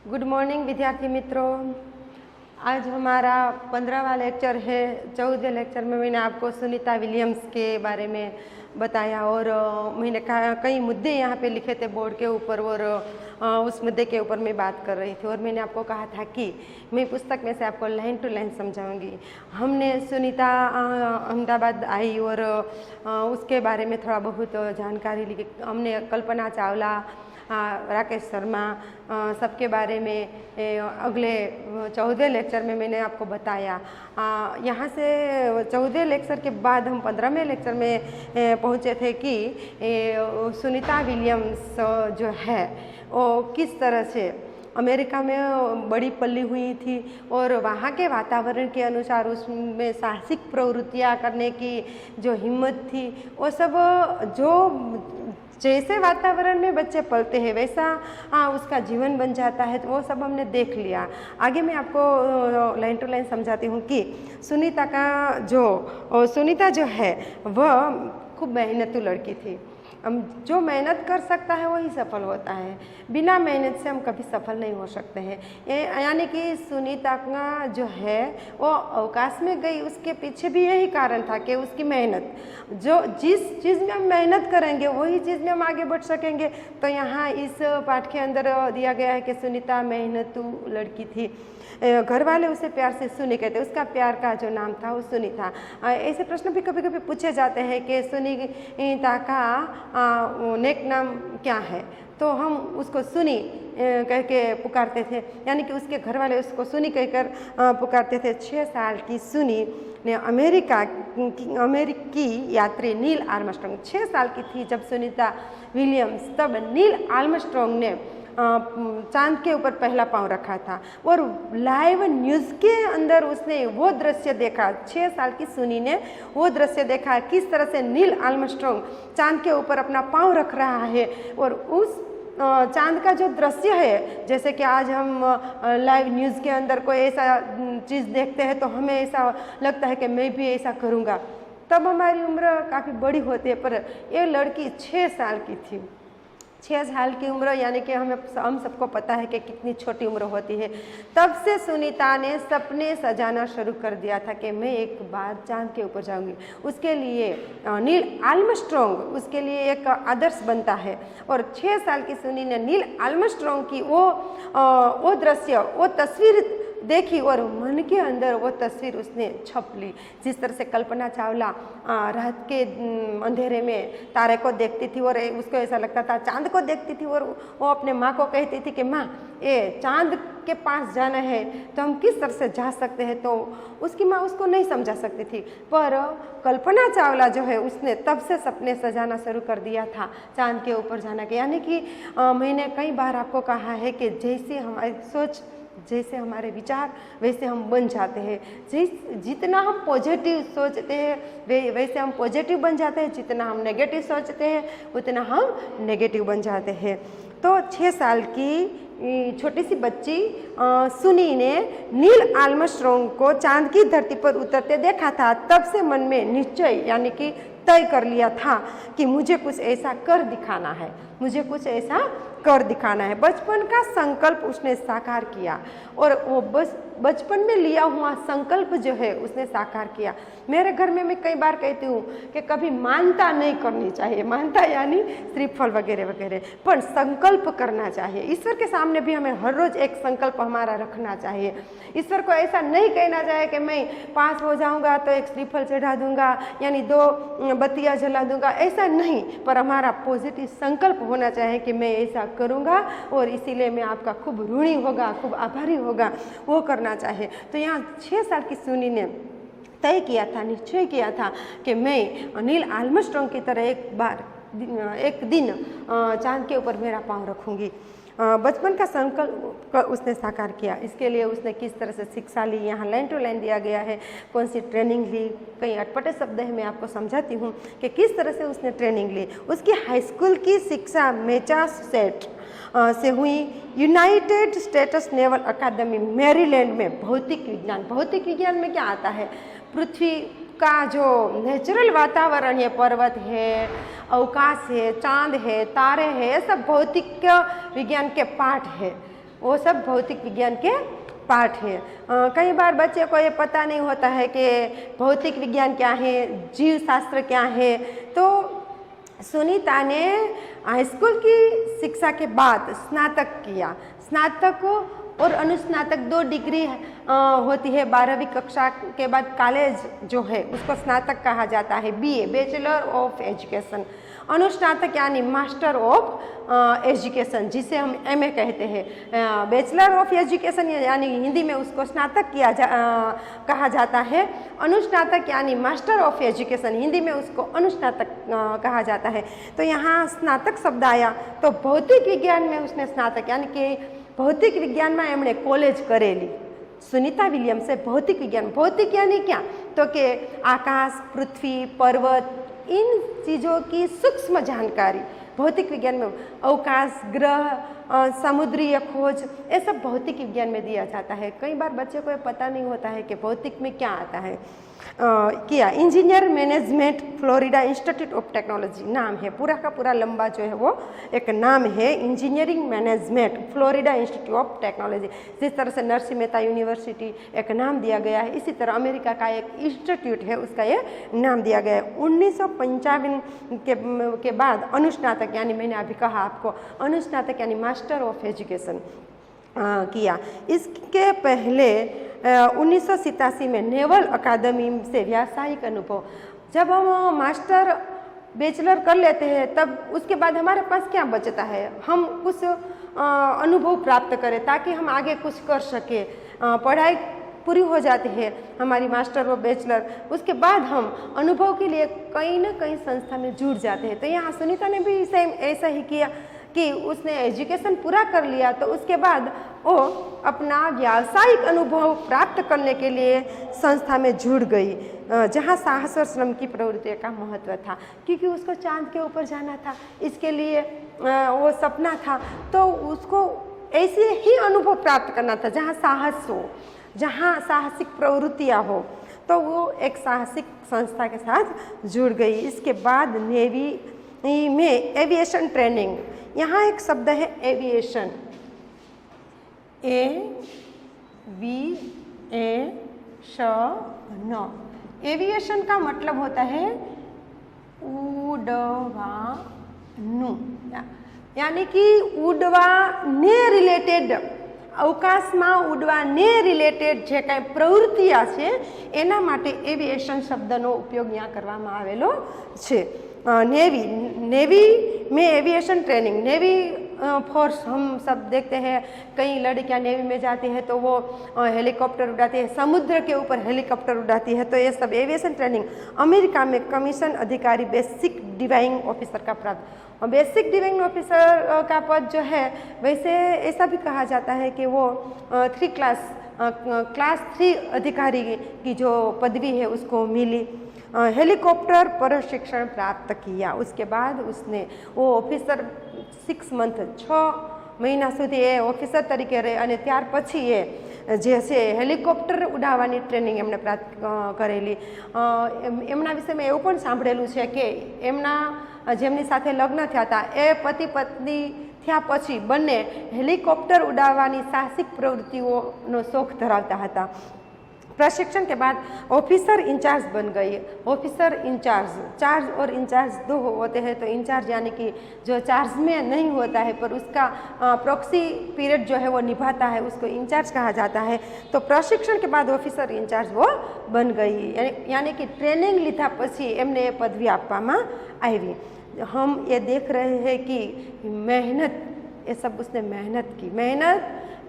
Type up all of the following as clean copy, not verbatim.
Good morning विद्यार्थी मित्रों। आज हमारा 15वां लेक्चर है। 14वें लेक्चर में मैंने आपको सुनीता विलियम्स के बारे में बताया और मैंने कई मुद्दे यहाँ पे लिखे थे बोर्ड के ऊपर और उस मुद्दे के ऊपर मैं बात कर रही थी और मैंने आपको कहा था कि मैं पुस्तक में से आपको लाइन टू लाइन समझाऊंगी। हमने सुनीता अहमदाबाद आई और उसके बारे में थोड़ा बहुत जानकारी ली। हमने कल्पना चावला, राकेश शर्मा सबके बारे में अगले 14वें लेक्चर में मैंने आपको बताया। यहाँ से 14वें लेक्चर के बाद हम 15वें लेक्चर में पहुँचे थे कि सुनीता विलियम्स जो है वो किस तरह से अमेरिका में बड़ी पली हुई थी और वहाँ के वातावरण के अनुसार उसमें साहसिक प्रवृत्तियाँ करने की जो हिम्मत थी वो सब जो जैसे वातावरण में बच्चे पलते हैं वैसा उसका जीवन बन जाता है। तो वो सब हमने देख लिया। आगे मैं आपको लाइन टू लाइन समझाती हूँ कि सुनीता जो है वह खूब मेहनतू लड़की थी। हम जो मेहनत कर सकता है वही सफल होता है, बिना मेहनत से हम कभी सफल नहीं हो सकते हैं। यानी कि सुनीता का जो है वो अवकाश में गई, उसके पीछे भी यही कारण था कि उसकी मेहनत, जो जिस चीज़ में हम मेहनत करेंगे वही चीज़ में हम आगे बढ़ सकेंगे। तो यहाँ इस पाठ के अंदर दिया गया है कि सुनीता मेहनतू लड़की थी। घर वाले उसे प्यार से सुनी कहते, उसका प्यार का जो नाम था वो सुनी था। ऐसे प्रश्न भी कभी कभी पूछे जाते हैं कि सुनीता का नेक नाम क्या है, तो हम उसको सुनी कह के पुकारते थे, यानी कि उसके घर वाले उसको सुनी कहकर पुकारते थे। 6 साल की सुनी ने अमेरिकी यात्री नील आर्मस्ट्रॉन्ग, 6 साल की थी जब सुनीता विलियम्स, तब नील आर्मस्ट्रॉन्ग ने चांद के ऊपर पहला पांव रखा था और लाइव न्यूज़ के अंदर उसने वो दृश्य देखा। 6 साल की सुनी ने वो दृश्य देखा किस तरह से नील आर्मस्ट्रॉन्ग चांद के ऊपर अपना पांव रख रहा है। और उस चांद का जो दृश्य है, जैसे कि आज हम लाइव न्यूज़ के अंदर कोई ऐसा चीज़ देखते हैं तो हमें ऐसा लगता है कि मैं भी ऐसा करूँगा, तब हमारी उम्र काफ़ी बड़ी होती है। पर ये लड़की 6 साल की थी। 6 साल की उम्र यानी कि हम सबको पता है कि कितनी छोटी उम्र होती है। तब से सुनीता ने सपने सजाना शुरू कर दिया था कि मैं एक बार चांद के ऊपर जाऊंगी। उसके लिए नील आर्मस्ट्रॉन्ग उसके लिए एक आदर्श बनता है। और 6 साल की सुनी ने नील आर्मस्ट्रॉन्ग की वो दृश्य, वो तस्वीर देखी और मन के अंदर वो तस्वीर उसने छप ली। जिस तरह से कल्पना चावला रात के अंधेरे में तारे को देखती थी और उसको ऐसा लगता था, चांद को देखती थी और वो अपने माँ को कहती थी कि माँ ये चांद के पास जाना है तो हम किस तरह से जा सकते हैं। तो उसकी माँ उसको नहीं समझा सकती थी, पर कल्पना चावला जो है उसने तब से सपने सजाना शुरू कर दिया था चांद के ऊपर जाना के। यानी कि मैंने कई बार आपको कहा है कि जैसे हमारी सोच, जैसे हमारे विचार, वैसे हम बन जाते हैं। जितना हम पॉजिटिव सोचते हैं वैसे हम पॉजिटिव बन जाते हैं, जितना हम नेगेटिव सोचते हैं उतना हम नेगेटिव बन जाते हैं। तो 6 साल की छोटी सी बच्ची सुनी ने नील आर्मस्ट्रॉन्ग को चांद की धरती पर उतरते देखा था। तब से मन में निश्चय यानी कि तय कर लिया था कि मुझे कुछ ऐसा कर दिखाना है, मुझे कुछ ऐसा कर दिखाना है। बचपन का संकल्प उसने साकार किया और वो बचपन में लिया हुआ संकल्प जो है उसने साकार किया। मेरे घर में मैं कई बार कहती हूँ कि कभी मानता नहीं करनी चाहिए, मानता यानी श्रीफल वगैरह वगैरह, पर संकल्प करना चाहिए। ईश्वर के सामने भी हमें हर रोज एक संकल्प हमारा रखना चाहिए। ईश्वर को ऐसा नहीं कहना चाहिए कि मैं पास हो जाऊंगा तो एक श्रीफल चढ़ा दूंगा, यानी 2 बत्तियां जला दूंगा, ऐसा नहीं, पर हमारा पॉजिटिव संकल्प होना चाहिए कि मैं ऐसा करूंगा और इसीलिए मैं आपका खूब ऋणी होगा, खूब आभारी होगा, वो करना चाहिए। तो यहाँ 6 साल की सुनी ने तय किया था, निश्चय किया था कि मैं नील आर्मस्ट्रॉन्ग की तरह एक दिन चांद के ऊपर मेरा पांव रखूंगी। बचपन का संकल्प उसने साकार किया। इसके लिए उसने किस तरह से शिक्षा ली, यहाँ लाइन टू लाइन दिया गया है, कौन सी ट्रेनिंग ली। कई अटपटे शब्द है, मैं आपको समझाती हूँ कि किस तरह से उसने ट्रेनिंग ली। उसकी हाई स्कूल की शिक्षा मैसाचुसेट्स से हुई। यूनाइटेड स्टेट्स नेवल अकादमी मैरीलैंड में भौतिक विज्ञान में क्या आता है, पृथ्वी का जो नेचुरल वातावरण है, पर्वत है, अवकाश है, चांद है, तारे हैं, ये सब भौतिक विज्ञान के पाठ है। वो सब भौतिक विज्ञान के पार्ट है। कई बार बच्चे को ये पता नहीं होता है कि भौतिक विज्ञान क्या है, जीव शास्त्र क्या है। तो सुनीता ने हाई स्कूल की शिक्षा के बाद स्नातक किया। स्नातक और अनुस्नातक 2 डिग्री होती है। 12वीं कक्षा के बाद कॉलेज जो है उसको स्नातक कहा जाता है, BA बैचलर ऑफ एजुकेशन। अनुस्नातक यानी मास्टर ऑफ एजुकेशन, जिसे हम MA कहते हैं। बैचलर ऑफ एजुकेशन यानी हिंदी में उसको स्नातक कहा जाता है। अनुस्नातक यानी मास्टर ऑफ एजुकेशन, हिंदी में उसको अनुस्नातक कहा जाता है। तो यहाँ स्नातक शब्द आया तो भौतिक विज्ञान में उसने स्नातक यानी कि भौतिक विज्ञान में एमणे कॉलेज करेली। सुनीता विलियम्से भौतिक विज्ञान, भौतिक यानी क्या तो कि आकाश, पृथ्वी, पर्वत, इन चीज़ों की सूक्ष्म जानकारी भौतिक विज्ञान में, अवकाश, ग्रह, समुद्रीय खोज, ये सब भौतिक विज्ञान में दिया जाता है। कई बार बच्चे को ये पता नहीं होता है कि भौतिक में क्या आता है। किया engineer management Florida institute of technology नाम है, पूरा का पूरा लंबा जो है वो एक नाम है, engineering management Florida institute of technology. जिस तरह से नरसिंह मेहता यूनिवर्सिटी एक नाम दिया गया है, इसी तरह अमेरिका का एक इंस्टीट्यूट है उसका ये नाम दिया गया है। 1955 के बाद अनुस्नातक यानी मैंने अभी कहा आपको, अनुस्नातक यानी मास्टर ऑफ एजुकेशन किया। इसके पहले 1987 में नेवल अकादमी से व्यावसायिक अनुभव, जब हम मास्टर बैचलर कर लेते हैं तब उसके बाद हमारे पास क्या बचता है, हम कुछ अनुभव प्राप्त करें ताकि हम आगे कुछ कर सके। पढ़ाई पूरी हो जाती है हमारी मास्टर और बैचलर, उसके बाद हम अनुभव के लिए कहीं ना कहीं संस्था में जुड़ जाते हैं। तो यहाँ सुनीता ने भी सेम ऐसा ही किया कि उसने एजुकेशन पूरा कर लिया तो उसके बाद वो अपना व्यावसायिक अनुभव प्राप्त करने के लिए संस्था में जुड़ गई, जहाँ साहस और श्रम की प्रवृत्ति का महत्व था, क्योंकि उसको चांद के ऊपर जाना था, इसके लिए वो सपना था। तो उसको ऐसे ही अनुभव प्राप्त करना था जहाँ साहस हो, जहाँ साहसिक प्रवृत्तियाँ हो। तो वो एक साहसिक संस्था के साथ जुड़ गई। इसके बाद नेवी में एविएशन ट्रेनिंग, यहाँ एक शब्द है एविएशन, एविएशन का मतलब होता है उड़वानु, यानी कि उड़वाने रिलेटेड, અવકાશમાં ઉડવાને રિલેટેડ જે કાંઈ પ્રવૃત્તિઓ છે એના માટે એવિએશન શબ્દનો ઉપયોગ ત્યાં કરવામાં આવેલો છે। नेवी में एविएशन ट्रेनिंग, नेवी फोर्स हम सब देखते हैं, कई लड़कियां नेवी में जाती है तो वो हेलीकॉप्टर उड़ाती है, समुद्र के ऊपर हेलीकॉप्टर उड़ाती है। तो ये सब एविएशन ट्रेनिंग अमेरिका में कमीशन अधिकारी बेसिक डिवाइंग ऑफिसर का प्राप्त, बेसिक डिवाइंग ऑफिसर का पद जो है वैसे ऐसा भी कहा जाता है कि वो क्लास 3 अधिकारी की जो पदवी है उसको मिली। हेलीकॉप्टर प्रशिक्षण प्राप्त किया, उसके बाद उसने वो ऑफिसर 6 मंथ 6 મહિના સુધી એ ઓફિસર તરીકે રહે અને ત્યાર પછી એ જે છે હેલિકોપ્ટર ઉડાવવાની ટ્રેનિંગ એમણે પ્રાપ્ત કરેલી। એમના વિશે મેં એવું પણ સાંભળેલું છે કે એમના જેમની સાથે લગ્ન થયા હતા એ પતિ પત્ની થયા પછી બંને હેલિકોપ્ટર ઉડાવવાની સાહસિક પ્રવૃત્તિઓનો શોખ ધરાવતા હતા। प्रशिक्षण के बाद ऑफिसर इंचार्ज बन गई। ऑफिसर इंचार्ज, चार्ज और इंचार्ज 2 होते हैं। तो इंचार्ज यानी कि जो चार्ज में नहीं होता है पर उसका प्रॉक्सी पीरियड जो है वो निभाता है, उसको इंचार्ज कहा जाता है। तो प्रशिक्षण के बाद ऑफिसर इंचार्ज वो बन गई, यानी कि ट्रेनिंग लीधा पछी एमने ये पदवी आपवामां आवी। हम ये देख रहे हैं कि मेहनत, ये सब उसने मेहनत की, मेहनत,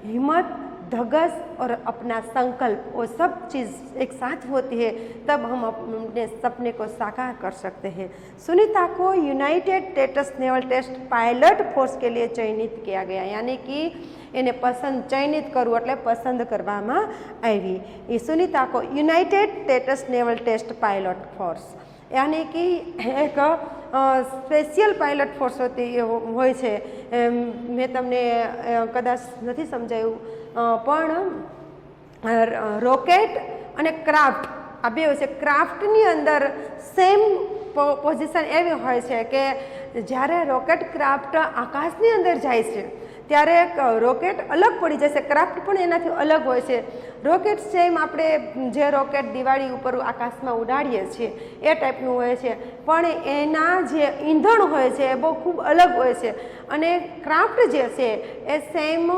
हिम्मत, धगस और अपना संकल्प, वो सब चीज़ एक साथ होती है तब हम अपने सपने को साकार कर सकते हैं। सुनीता को United States naval test pilot force के लिए चयनित किया गया, यानी कि इन्हें चयनित करવું એટલે પસંદ કરવામાં આવી। ये सुनीता को United States naval test pilot force, यानी कि एक स्पेशियल पायलट फोर्स હોય છે। મેં તમને કદાચ નથી સમજાયું પણ રોકેટ અને ક્રાફ્ટ આ બે હોય છે। ક્રાફ્ટની અંદર સેમ પોઝિશન એવી હોય છે કે જ્યારે રોકેટ ક્રાફ્ટ આકાશની અંદર જાય છે ત્યારે રોકેટ અલગ પડી જશે, ક્રાફ્ટ પણ એનાથી અલગ હોય છે. રોકેટ છે એમ આપણે જે રોકેટ દિવાળી ઉપર આકાશમાં ઉડાડીએ છીએ એ ટાઈપનું હોય છે, પણ એના જે ઈંધણ હોય છે એ બહુ ખૂબ અલગ હોય છે. અને ક્રાફ્ટ જે છે એ સેમ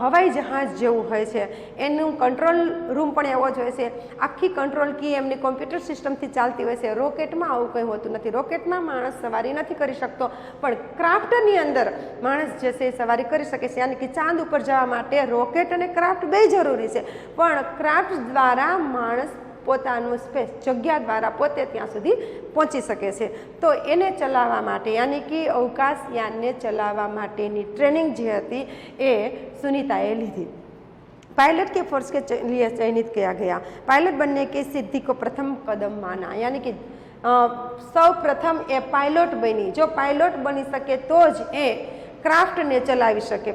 હવાઈ જહાજ જેવું હોય છે. એનું કંટ્રોલ રૂમ પણ એવો જ હોય છે. આખી કંટ્રોલ કી એમની કોમ્પ્યુટર સિસ્ટમથી ચાલતી હોય છે. રોકેટમાં આવું કંઈ હોતું નથી. રોકેટમાં માણસ સવારી નથી કરી શકતો, પણ ક્રાફ્ટની અંદર માણસ જે છે એ સવારી કરી શકે છે. યાની કે ચાંદ ઉપર જવા માટે રોકેટ અને ક્રાફ્ટ બે જરૂરી છે, પણ ક્રાફ્ટ દ્વારા માણસ પોતાનું સ્પેસ જગ્યા દ્વારા પોતે ત્યાં સુધી પહોંચી શકે છે. તો એને ચલાવવા માટે યાની કે અવકાશયાનને ચલાવવા માટેની ટ્રેનિંગ જે હતી એ सुनीताए લીધી. पायलट के फोर्स के लिए चयनित किया गया. पायलट बनने की सिद्धि को प्रथम कदम माना, यानी कि સૌ પ્રથમ એ પાયલોટ બની. જો પાયલોટ બની શકે તો જ એ ક્રાફ્ટને ચલાવી શકે.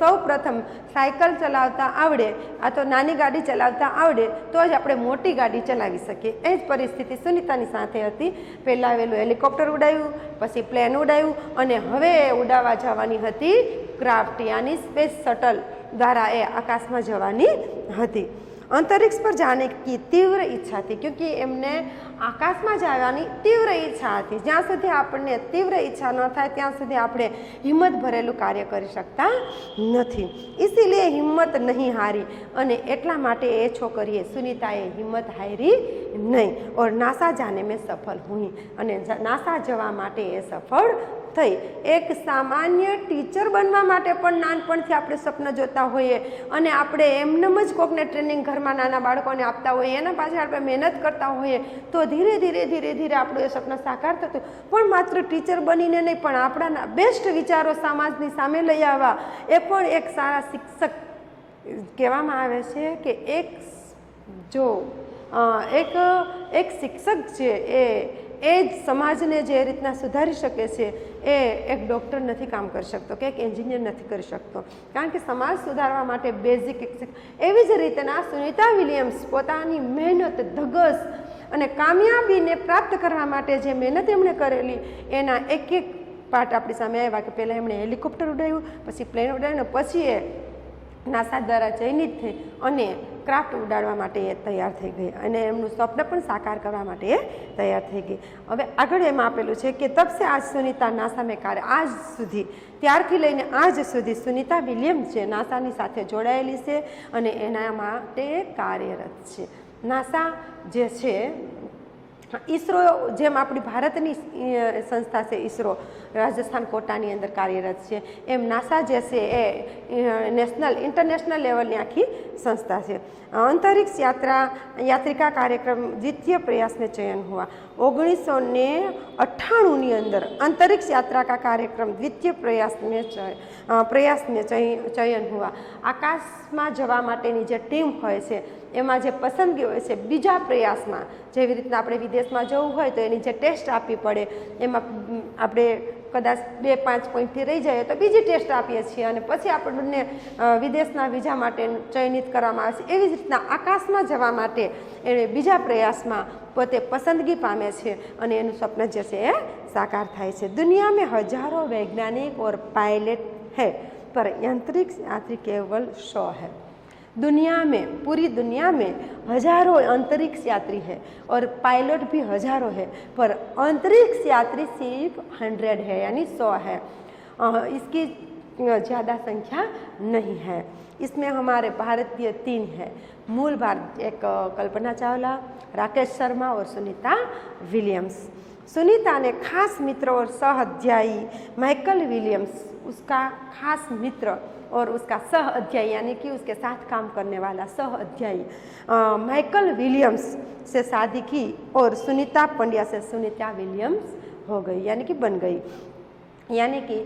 સૌ પ્રથમ સાયકલ ચલાવતા આવડે આ તો નાની ગાડી ચલાવતા આવડે તો જ આપણે મોટી ગાડી ચલાવી શકીએ. એ જ પરિસ્થિતિ સુનીતાની સાથે હતી. પહેલાં વહેલું હેલિકોપ્ટર ઉડાવ્યું, પછી પ્લેન ઉડાવ્યું, અને હવે ઉડાવવા જવાની હતી ક્રાફ્ટ યાની સ્પેસ શટલ દ્વારા એ આકાશમાં જવાની હતી. अंतरिक्ष पर जाने की तीव्र इच्छा थी, क्योंकि एमने आकाश में जावानी तीव्र इच्छा थी. ज्यां सुधी आपने तीव्र इच्छा न थाय त्यां सुधी आपणे हिम्मत भरेलू कार्य करी शकता नथी. इसीलिए हिम्मत नहीं हारी अने एटला माटे ए छोकरीए सुनीताए हिम्मत हारी नहीं और नासा जाने में सफल हुई अने नासा जवा माटे ए सफल થઈ. એક સામાન્ય ટીચર બનવા માટે પણ નાનપણથી આપણે સપના જોતા હોઈએ અને આપણે એમનેમ જ કોકને ટ્રેનિંગ ઘરમાં નાના બાળકોને આપતા હોઈએ, એના પાછળ આપણે મહેનત કરતા હોઈએ તો ધીરે ધીરે આપણું એ સપના સાકાર થતું. પણ માત્ર ટીચર બનીને નહીં, પણ આપણા બેસ્ટ વિચારો સમાજની સામે લઈ આવવા એ પણ એક સારા શિક્ષક કહેવામાં આવે છે. કે એક શિક્ષક છે એ જ સમાજને જે રીતના સુધારી શકે છે એ એક ડૉક્ટર નથી કામ કરી શકતો કે એક એન્જિનિયર નથી કરી શકતો, કારણ કે સમાજ સુધારવા માટે બેઝિક એવી જ રીતના સુનીતા વિલિયમ્સ પોતાની મહેનત, ધગસ અને કામયાબીને પ્રાપ્ત કરવા માટે જે મહેનત એમણે કરેલી એના એક પાર્ટ આપણી સામે આવ્યા. કે પહેલાં એમણે હેલિકોપ્ટર ઉડાવ્યું, પછી પ્લેન ઉડાવ્યું, પછી એ નાસા દ્વારા ચયનિત થઈ અને ક્રાફ્ટ ઉડાડવા માટે એ તૈયાર થઈ ગઈ અને એમનું સ્વપ્ન પણ સાકાર કરવા માટે એ તૈયાર થઈ ગઈ. હવે આગળ એમાં આપેલું છે કે તબ સે આજ સુનીતા નાસા મેં કાર્ય, આજ સુધી ત્યારથી લઈને આજ સુધી સુનીતા વિલિયમ્સ છે નાસાની સાથે જોડાયેલી છે અને એના માટે કાર્યરત છે. નાસા જે છે ઈસરો જેમ આપણી ભારતની સંસ્થા છે ઈસરો રાજસ્થાન કોટાની અંદર કાર્યરત છે, એમ નાસા જે છે એ ઇન્ટરનેશનલ લેવલની આખી संस्था है. अंतरिक्ष यात्रिका कार्यक्रम द्वितीय प्रयास में चयन हुआ. 1998 अंदर अंतरिक्ष यात्रा का कार्यक्रम द्वितीय प्रयास में चयन हुआ. आकाश में जवा माटेनी जे टीम होय छे एमां जे पसंदगी होय छे बीजा प्रयास में, जेवी रीतना आपणे विदेश में जवुं होय तो एनी जे टेस्ट आपवी पड़े एमां आपणे कदाच 2-5 पॉइंटथी रही जाए तो बीजी टेस्ट आपीए छीए अने पछी आपणे विदेशना वीजा माटे चयनित करवामां आवे छे. एवी ज रीतना आकाशमां जवा माटे एणे बीजा प्रयासमां पोते पसंदगी पामे छे अने एनुं स्वप्न जे छे ए साकार थाय छे. दुनिया में हजारों वैज्ञानिक और पायलट है पर अंतरिक्ष यात्री केवल 100 है. दुनिया में, पूरी दुनिया में हजारों अंतरिक्ष यात्री है और पायलट भी हजारों है, पर अंतरिक्ष यात्री सिर्फ 100 है यानी 100 है. इसकी ज़्यादा संख्या नहीं है. इसमें हमारे भारतीय 3 है. मूल भारत एक कल्पना चावला, राकेश शर्मा और सुनीता विलियम्स. सुनीता ने खास मित्र और सह अध्यायी माइकल विलियम्स, उसका खास मित्र और उसका सह अध्यायी यानी कि उसके साथ काम करने वाला सह अध्यायी माइकल विलियम्स से शादी की और सुनीता पंड्या से सुनीता विलियम्स हो गई यानी कि बन गई. यानी कि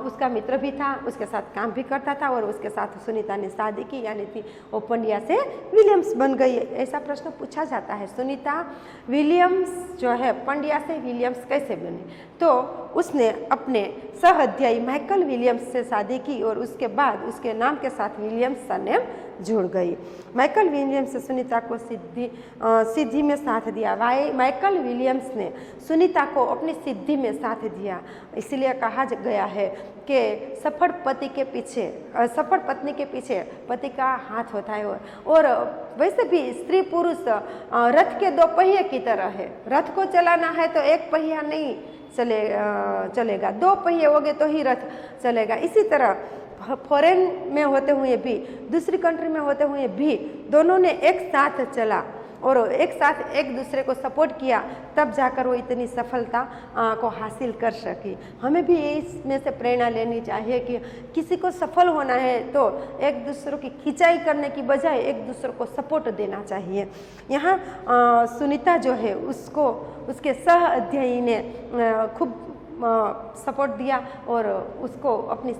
उसका मित्र भी था, उसके साथ काम भी करता था और उसके साथ सुनीता ने शादी की यानी कि वो पंड्या से विलियम्स बन गई. ऐसा प्रश्न पूछा जाता है, सुनीता विलियम्स जो है पंड्या से विलियम्स कैसे बने? तो उसने अपने सह-अध्यायी माइकल विलियम्स से शादी की और उसके बाद उसके नाम के साथ विलियम्स सरनेम जुड़ गई। माइकल विलियम्स ने सुनीता को सिद्धि में साथ दिया। माइकल विलियम्स ने सुनीता को अपनी सिद्धि में साथ दिया। इसलिए कहा गया है कि सफल पति के पीछे, सफल पत्नी के पीछे पति का हाथ होता है। और वैसे भी स्त्री पुरुष रथ के दो पहिए की तरह है। रथ को चलाना है तो एक पहिया नहीं चलेगा, दो पहिए होंगे तो ही रथ चलेगा। इसी तरह फॉरेन में होते हुए भी, दूसरी कंट्री में होते हुए भी दोनों ने एक साथ चला और एक साथ एक दूसरे को सपोर्ट किया, तब जाकर वो इतनी सफलता को हासिल कर सकी। हमें भी इसमें से प्रेरणा लेनी चाहिए कि किसी को सफल होना है तो एक दूसरे की खिंचाई करने की बजाय एक दूसरे को सपोर्ट देना चाहिए। यहाँ सुनीता जो है उसको उसके सह अध्यायी ने खूब सपोर्ट दिया और उसको अपनी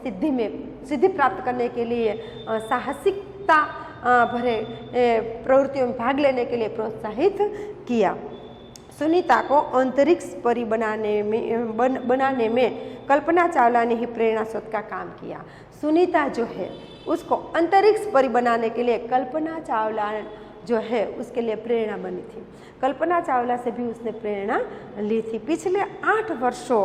सिद्धि प्राप्त करने के लिए साहसिकता भरे प्रवृत्तियों में भाग लेने के लिए प्रोत्साहित किया। सुनीता को अंतरिक्ष परी बनाने में कल्पना चावला ने ही प्रेरणा स्रोत का काम किया। सुनीता जो है उसको अंतरिक्ष परी बनाने के लिए कल्पना चावला जो है उसके लिए प्रेरणा बनी थी। कल्पना चावला से भी उसने प्रेरणा ली थी। पिछले 8 वर्षों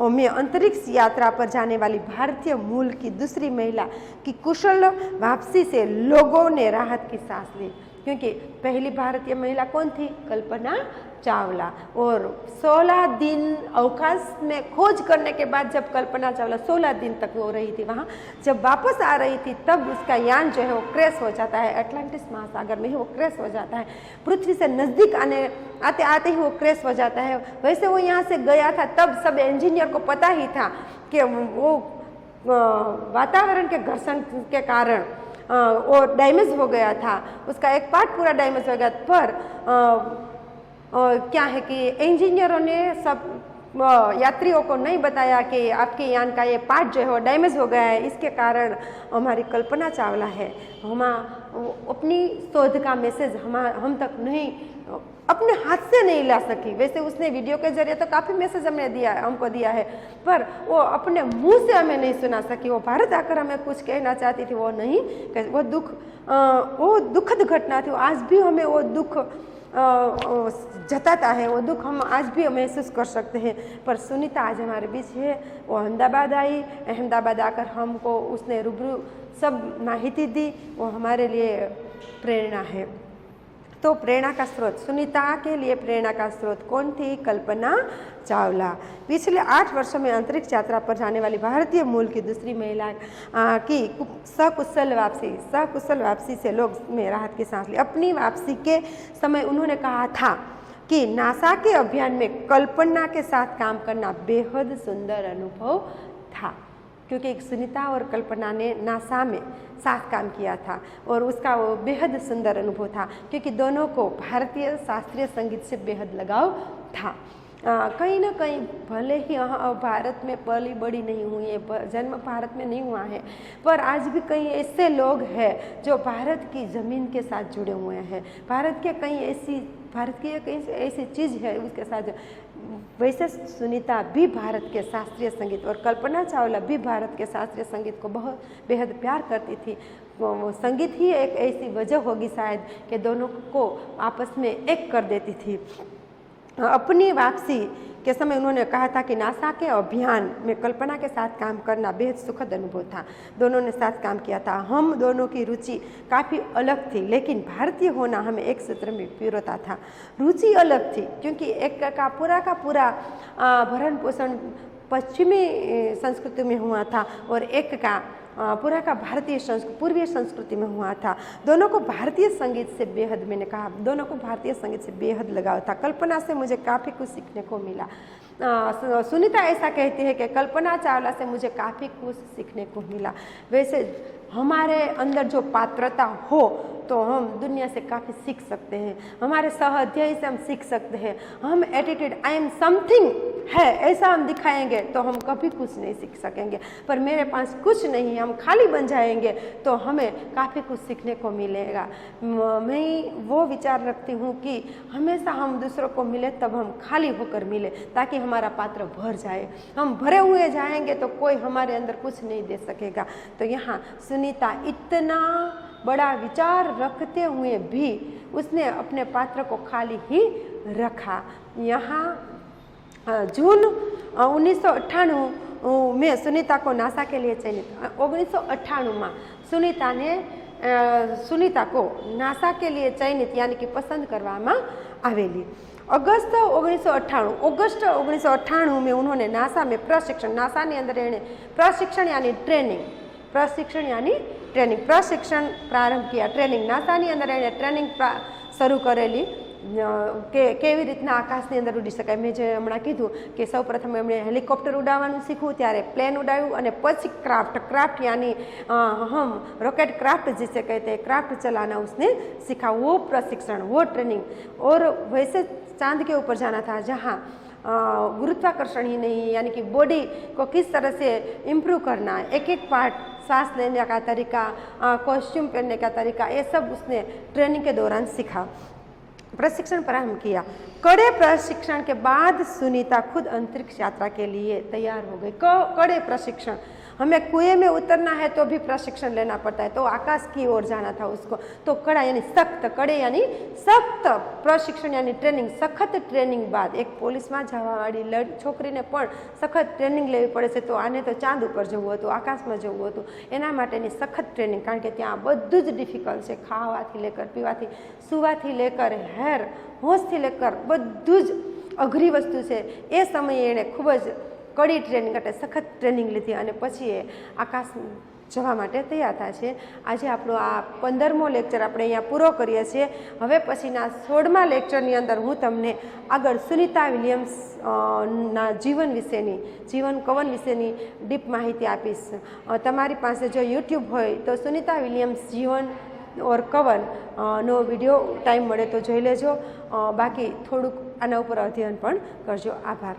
में अंतरिक्ष यात्रा पर जाने वाली भारतीय मूल की दूसरी महिला की कुशल वापसी से लोगों ने राहत की सांस ली, क्योंकि पहली भारतीय महिला कौन थी? कल्पना चावला। और 16 दिन अवकाश में खोज करने के बाद जब कल्पना चावला 16 दिन तक वो रही थी वहाँ, जब वापस आ रही थी तब उसका यान जो है वो क्रैश हो जाता है। अटलांटिस महासागर में ही वो क्रैश हो जाता है। पृथ्वी से नज़दीक आते आते ही वो क्रैश हो जाता है। वैसे वो यहाँ से गया था तब सब इंजीनियर को पता ही था कि वो वातावरण के घर्षण के कारण वो डैमेज हो गया था, उसका एक पार्ट पूरा डैमेज हो गया। पर क्या है कि इंजीनियरों ने सब यात्रियों को नहीं बताया कि आपके यान का ये पार्ट जो है वो डैमेज हो गया है। इसके कारण हमारी कल्पना चावला है हम अपनी शोध का मैसेज हम तक नहीं अपने हाथ से नहीं ला सकी। वैसे उसने वीडियो के जरिए तो काफ़ी मैसेज हमको दिया है, पर वो अपने मुंह से हमें नहीं सुना सकी। वो भारत आकर हमें कुछ कहना चाहती थी, वो नहीं। वो दुखद घटना थी। आज भी हमें वो दुख जताता है, वो दुख हम आज भी महसूस कर सकते हैं। पर सुनीता आज हमारे बीच है। वो अहमदाबाद आई, अहमदाबाद आकर हमको उसने रूबरू सब माहिती दी। वो हमारे लिए प्रेरणा है। तो प्रेरणा का स्रोत, सुनीता के लिए प्रेरणा का स्रोत कौन थी? कल्पना चावला। पिछले 8 वर्षों में अंतरिक्ष यात्रा पर जाने वाली भारतीय मूल की दूसरी महिला की सकुशल वापसी से लोग में राहत की सांस ली। अपनी वापसी के समय उन्होंने कहा था कि नासा के अभियान में कल्पना के साथ काम करना बेहद सुंदर अनुभव था, क्योंकि सुनीता और कल्पना ने नासा में साथ काम किया था और उसका वो बेहद सुंदर अनुभव था, क्योंकि दोनों को भारतीय शास्त्रीय संगीत से बेहद लगाव था। कहीं ना कहीं भले ही भारत में पली बड़ी नहीं हुई है, जन्म भारत में नहीं हुआ है, पर आज भी कई ऐसे लोग हैं जो भारत की ज़मीन के साथ जुड़े हुए हैं। भारत की एक ऐसी चीज़ है उसके साथ। वैसे सुनीता भी भारत के शास्त्रीय संगीत और कल्पना चावला भी भारत के शास्त्रीय संगीत को बहुत बेहद प्यार करती थी। वो संगीत ही एक ऐसी वजह होगी शायद कि दोनों को आपस में एक कर देती थी। अपनी वापसी के समय उन्होंने कहा था कि नासा के अभियान में कल्पना के साथ काम करना बेहद सुखद अनुभव था। दोनों ने साथ काम किया था। हम दोनों की रुचि काफ़ी अलग थी, लेकिन भारतीय होना हमें एक सूत्र में पिरोता था। रुचि अलग थी क्योंकि एक का पूरा भरण पोषण पश्चिमी संस्कृति में हुआ था और एक का पूरा का पूर्वीय संस्कृति में हुआ था। दोनों को भारतीय संगीत से बेहद, मैंने कहा दोनों को भारतीय संगीत से बेहद लगाव था। कल्पना से मुझे काफ़ी कुछ सीखने को मिला। सुनीता ऐसा कहती है कि कल्पना चावला से मुझे काफ़ी कुछ सीखने को मिला। वैसे हमारे अंदर जो पात्रता हो तो हम दुनिया से काफ़ी सीख सकते हैं। हमारे सह अध्यायी से हम सीख सकते हैं। हम एटीट्यूड आई एम समथिंग है ऐसा हम दिखाएंगे तो हम कभी कुछ नहीं सीख सकेंगे, पर मेरे पास कुछ नहीं है, हम खाली बन जाएंगे तो हमें काफ़ी कुछ सीखने को मिलेगा। मैं वो विचार रखती हूँ कि हमेशा हम दूसरों को मिले तब हम खाली होकर मिले, ताकि हमारा पात्र भर जाए। हम भरे हुए जाएंगे तो कोई हमारे अंदर कुछ नहीं दे सकेगा। तो यहाँ सुनीता इतना बड़ा विचार रखते हुए भी उसने अपने पात्र को खाली ही रखा। यहाँ जून 1998 में सुनीता को नासा के लिए चयनित, 1998 में सुनीता को नासा के लिए चयनित यानी कि पसंद करवामा आवेली। अगस्त 1998 में उन्होंने नासा में प्रशिक्षण, नासा ने अंदर प्रशिक्षण यानी प्रशिक्षण प्रारंभ किया। ट्रेनिंग नासानी अंदर एने ट्रेनिंग शुरू करेली के केवी रीतना आकाशनी अंदर उड़ी शकाय। मैं जे हमणां कीधुं के सौ प्रथम एमणे हेलिकॉप्टर उड़ाववानुं शीख्युं, त्यारे प्लेन उड़ाव्युं अने पछी क्राफ्ट यानी हम रॉकेट क्राफ्ट जिसे कहते हैं क्राफ्ट चलाना उसने सीखा। वो प्रशिक्षण, वो ट्रेनिंग। और वैसे चांद के ऊपर जाना था जहाँ गुरुत्वाकर्षण ही नहीं यानी कि बॉडी को किस तरह से इम्प्रूव करना है, एक एक पार्ट, सांस लेने का तरीका, कॉस्ट्यूम पहनने का तरीका, ये सब उसने ट्रेनिंग के दौरान सीखा। प्रशिक्षण प्रारंभ किया। कड़े प्रशिक्षण के बाद सुनीता खुद अंतरिक्ष यात्रा के लिए तैयार हो गई। कड़े प्रशिक्षण, हमें कुएं में उतरना है तो भी प्रशिक्षण लेना पड़ता है, तो आकाश की ओर जाना था उसको, तो कड़ा यानी सख्त, कड़े यानी सख्त प्रशिक्षण यानी ट्रेनिंग, सखत ट्रेनिंग बाद एक पोलीस में जवावाड़ी छोकरीने पण सखत ट्रेनिंग लेवी पड़े छे। तो आने तो चांद पर जवुं हतुं, आकाश में जवुं हतुं, एना माटेनी सखत ट्रेनिंग, कारण के त्यां बधुं ज डिफिकल्ट छे। खावाथी लेकर पीवाथी, सुवाथी लेकर हेर होशथी लेकर बधुं ज अघरी वस्तु छे। ए समये एणे खूब ज कड़ी ट्रेनिंग એટલે સખત ટ્રેનિંગ લીધી અને પછી એ આકાશ જવા માટે તૈયાર થાય છે। આજે આપણો આ 15મો લેક્ચર આપણે અહીંયા પૂરો કરીએ છીએ। હવે પછીના 16મા લેક્ચરની અંદર હું તમને આગળ સુનિતા વિલિયમ્સ ના જીવન વિશેની, જીવન કવન વિશેની ડીપ માહિતી આપીશ। તમારી પાસે જો યુટ્યુબ હોય તો સુનિતા વિલિયમ્સ જીવન और कवन नो विडियो टाइम मळे तो जोई लेजो, बाकी थोड़ुंक आना उपर अध्ययन पण करजो। आभार।